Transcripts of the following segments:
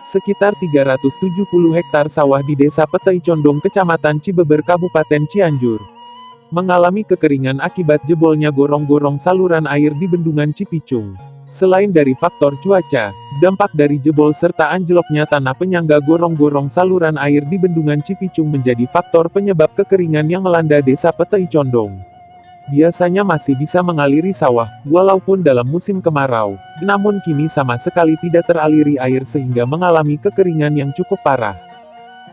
Sekitar 370 hektar sawah di Desa Petei Condong Kecamatan Cibeber Kabupaten Cianjur mengalami kekeringan akibat jebolnya gorong-gorong saluran air di Bendungan Cipicung. Selain dari faktor cuaca, dampak dari jebol serta anjloknya tanah penyangga gorong-gorong saluran air di Bendungan Cipicung menjadi faktor penyebab kekeringan yang melanda Desa Petei Condong. Biasanya masih bisa mengaliri sawah, walaupun dalam musim kemarau. Namun kini sama sekali tidak teraliri air sehingga mengalami kekeringan yang cukup parah.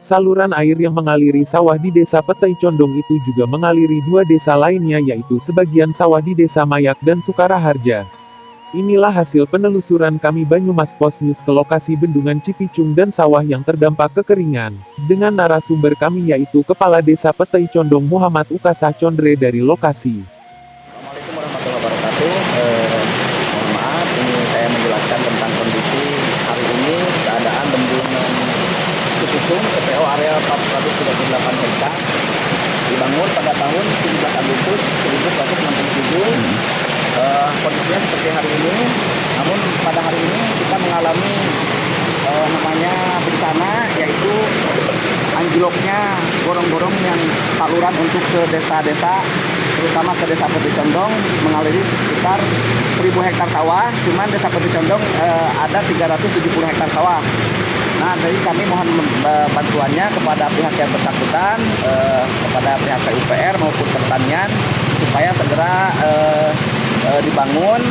Saluran air yang mengaliri sawah di Desa Petei Condong itu juga mengaliri dua desa lainnya, yaitu sebagian sawah di Desa Mayak dan Sukaraharja. Inilah hasil penelusuran kami Banyumas Post News ke lokasi Bendungan Cipicung dan sawah yang terdampak kekeringan, dengan narasumber kami yaitu Kepala Desa Petei Condong Muhammad Ukasah Condre dari lokasi. Assalamualaikum warahmatullahi wabarakatuh. Mohon maaf, ini saya menjelaskan tentang kondisi hari ini keadaan Bendungan Cipicung TPO area 438 hektar dibangun pada tahun 17 Agustus 1967. Kondisinya seperti hari ini, namun pada hari ini kita mengalami namanya bencana, yaitu anjloknya gorong-gorong yang saluran untuk ke desa-desa, terutama ke Desa Petei Condong, mengaliri sekitar 1000 hektar sawah. Cuman Desa Petei Condong ada 370 hektar sawah. Nah, jadi kami mohon bantuannya kepada pihak yang bersangkutan, kepada pihak PUPR maupun pertanian, supaya segera dibangun,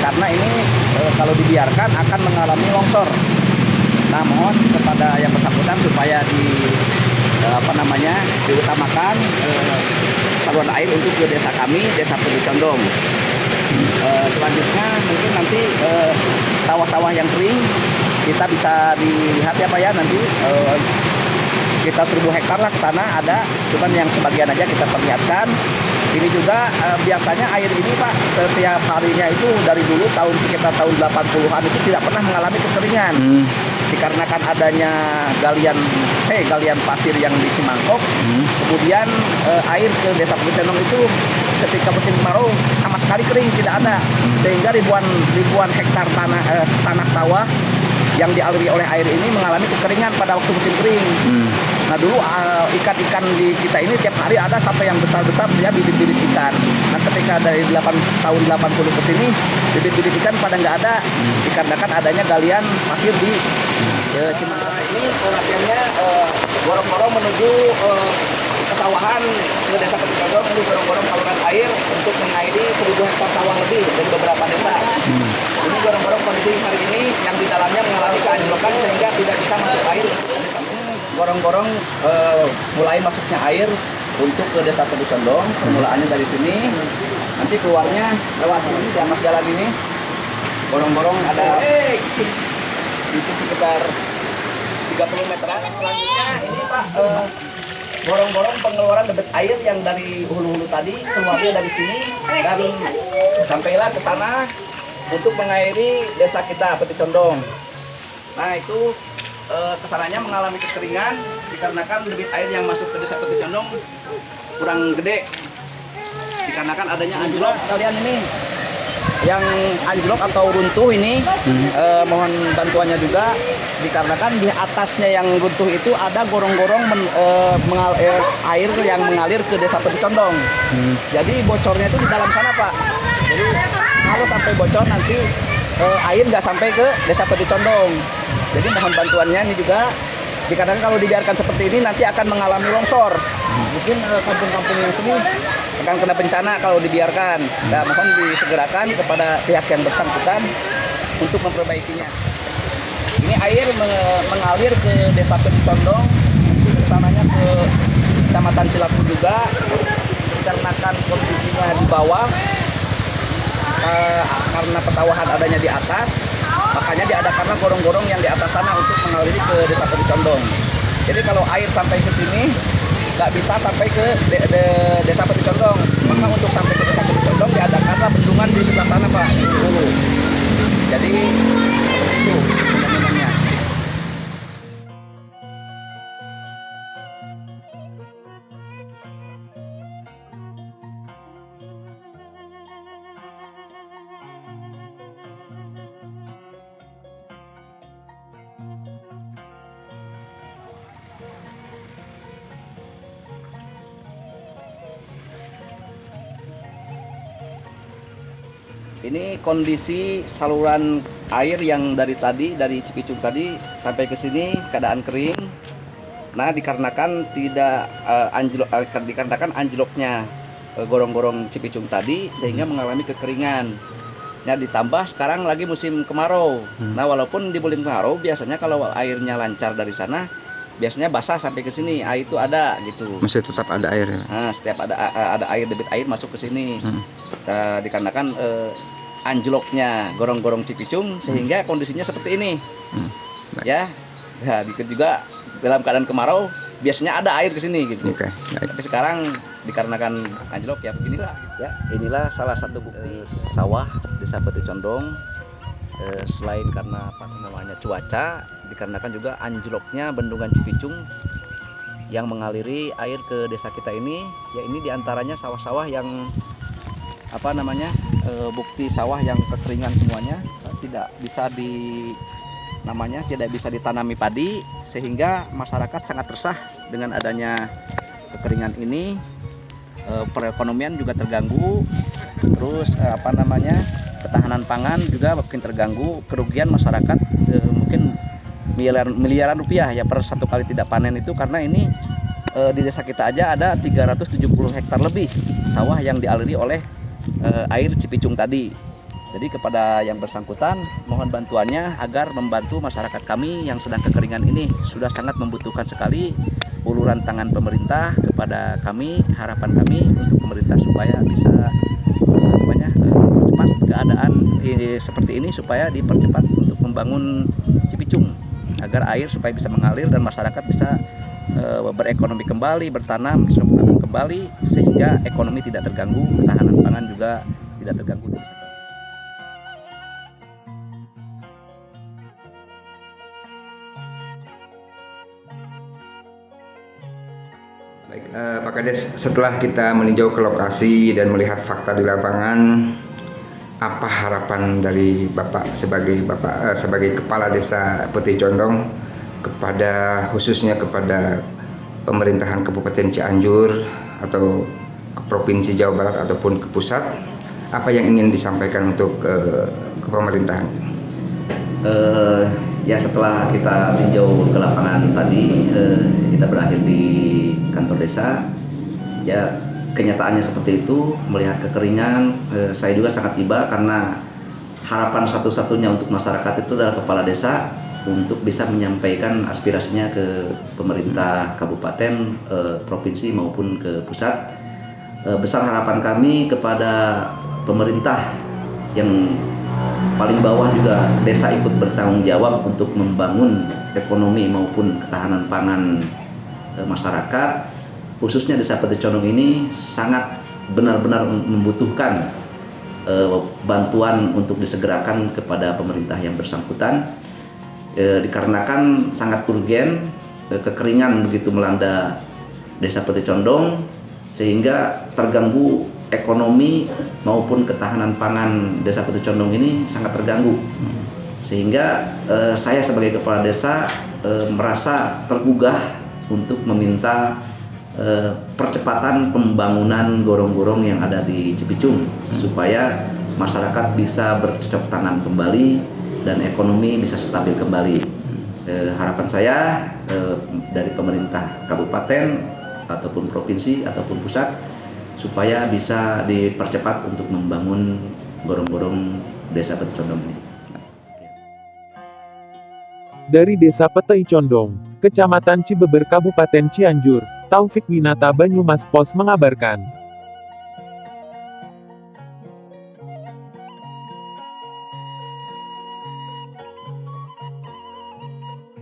karena ini kalau dibiarkan akan mengalami longsor. Nah, mohon kepada yang bersangkutan supaya diutamakan saluran air untuk ke desa kami, Desa Petei Condong. Selanjutnya mungkin nanti sawah-sawah yang kering kita bisa dilihat ya Pak ya, nanti kita 1000 hektar lah ke sana ada, cuman yang sebagian aja kita perlihatkan. Ini juga biasanya air ini Pak, setiap harinya itu dari dulu sekitar tahun 80-an itu tidak pernah mengalami kekeringan. Dikarenakan adanya galian pasir yang di Cimangkok. Kemudian air ke Desa Petei Condong itu ketika musim kemarau sama sekali kering, tidak ada. Sehingga ribuan hektar tanah sawah yang dialiri oleh air ini mengalami kekeringan pada waktu musim kering. Nah, dulu ikan-ikan di kita ini tiap hari ada sampai yang besar-besar ya, bibit-bibit ikan. Nah, ketika dari tahun 80 ke sini bibit-bibit ikan pada nggak ada, dikarenakan adanya galian pasir di Cimangkok. Ini pengertiannya gorong-gorong menuju kesawahan ke Desa Petei Condong, menuju gorong-gorong saluran air untuk mengairi 1000 hektar sawah lebih dari beberapa desa. Ini gorong-gorong kondisi hari ini yang di dalamnya mengalami keanjlokan sehingga tidak bisa masuk air. Gorong-gorong mulai masuknya air untuk ke Desa Petei Condong. Permulaannya dari sini, nanti keluarnya lewat sini di atas jalan ini. Gorong-gorong ada itu sekitar 30 meteran. Selanjutnya ini Pak, gorong-gorong pengeluaran debit air yang dari hulu-hulu tadi keluarnya dari sini dan sampailah ke sana untuk mengairi desa kita Petei Condong. Nah, itu kesananya mengalami kekeringan dikarenakan debit air yang masuk ke Desa Petei Condong kurang gede, dikarenakan adanya anjlok. Kalian ini yang anjlok atau runtuh ini, mohon bantuannya juga, dikarenakan di atasnya yang runtuh itu ada gorong-gorong air yang mengalir ke Desa Petei Condong. Jadi bocornya itu di dalam sana Pak. Jadi kalau sampai bocor nanti air nggak sampai ke Desa Petei Condong. Jadi mohon bantuannya ini juga, dikarenakan kalau dibiarkan seperti ini nanti akan mengalami longsor. Mungkin kampung-kampung yang sini akan kena bencana kalau dibiarkan. Nah, mohon disegerakan kepada pihak yang bersangkutan untuk memperbaikinya. Ini air mengalir ke Desa Petei Condong, kesananya ke Kecamatan Cilaku juga, dikarenakan kondisinya di bawah, karena pesawahan adanya di atas, makanya diadakanlah gorong-gorong yang di atas sana untuk mengaliri ke Desa Petei Condong. Jadi kalau air sampai ke sini nggak bisa sampai ke Desa Petei Condong, maka untuk sampai ke Desa Petei Condong diadakanlah bendungan di sebelah sana Pak, di hulu. Jadi seperti itu fenomena. Ini kondisi saluran air yang dari tadi, dari Cipicung tadi sampai ke sini keadaan kering. Nah, dikarenakan dikarenakan anjloknya gorong-gorong Cipicung tadi sehingga mengalami kekeringan. Nah, ditambah sekarang lagi musim kemarau. Nah, walaupun di musim kemarau biasanya kalau airnya lancar dari sana biasanya basah sampai ke sini, air itu ada gitu. Masih tetap ada air ya? Nah, setiap ada air, debit air masuk ke sini. Dikarenakan anjloknya gorong-gorong Cipicung sehingga kondisinya seperti ini. Ya, dikit juga dalam keadaan kemarau biasanya ada air ke sini gitu. Oke, baik. Tapi sekarang dikarenakan anjlok ya beginilah. Ya, inilah salah satu bukti sawah Desa Peti Condong. Selain karena apa namanya cuaca, dikarenakan juga anjloknya bendungan Cipicung yang mengaliri air ke desa kita ini. Ya, ini diantaranya sawah-sawah yang apa namanya bukti sawah yang kekeringan semuanya, tidak bisa tidak bisa ditanami padi, sehingga masyarakat sangat resah dengan adanya kekeringan ini. Perekonomian juga terganggu, terus ketahanan pangan juga makin terganggu, kerugian masyarakat mungkin miliaran rupiah ya per satu kali tidak panen itu, karena ini di desa kita aja ada 370 hektar lebih sawah yang dialiri oleh air Cipicung tadi. Jadi kepada yang bersangkutan mohon bantuannya agar membantu masyarakat kami yang sedang kekeringan ini. Sudah sangat membutuhkan sekali uluran tangan pemerintah kepada kami. Harapan kami untuk pemerintah supaya bisa mempercepat keadaan seperti ini, supaya dipercepat untuk membangun Cipicung agar air supaya bisa mengalir dan masyarakat bisa berekonomi kembali, bertanam kembali, sehingga ekonomi tidak terganggu, ketahanan pangan juga tidak terganggu. Baik, Pak Kades, setelah kita meninjau ke lokasi dan melihat fakta di lapangan, apa harapan dari Bapak sebagai Kepala Desa Peti Condong khususnya kepada pemerintahan Kabupaten Cianjur atau ke Provinsi Jawa Barat ataupun ke pusat, apa yang ingin disampaikan untuk ke pemerintahan? Ya, setelah kita tinjau ke lapangan tadi, kita berakhir di kantor desa. Ya, kenyataannya seperti itu, melihat kekeringan, saya juga sangat iba karena harapan satu-satunya untuk masyarakat itu adalah kepala desa untuk bisa menyampaikan aspirasinya ke pemerintah kabupaten, provinsi maupun ke pusat. Besar harapan kami kepada pemerintah yang paling bawah juga desa ikut bertanggung jawab untuk membangun ekonomi maupun ketahanan pangan masyarakat, khususnya Desa Peti Condong ini sangat benar-benar membutuhkan bantuan untuk disegerakan kepada pemerintah yang bersangkutan, dikarenakan sangat urgen kekeringan begitu melanda Desa Peti Condong sehingga terganggu ekonomi maupun ketahanan pangan Desa Peti Condong ini sangat terganggu, sehingga saya sebagai kepala desa merasa tergugah untuk meminta percepatan pembangunan gorong-gorong yang ada di Cipicung supaya masyarakat bisa bercocok tanam kembali dan ekonomi bisa stabil kembali. Harapan saya dari pemerintah kabupaten ataupun provinsi ataupun pusat supaya bisa dipercepat untuk membangun gorong-gorong Desa Peti Condong ini. Dari Desa Peti Condong, Kecamatan Cibeber, Kabupaten Cianjur, Taufik Winata Banyumas Pos mengabarkan.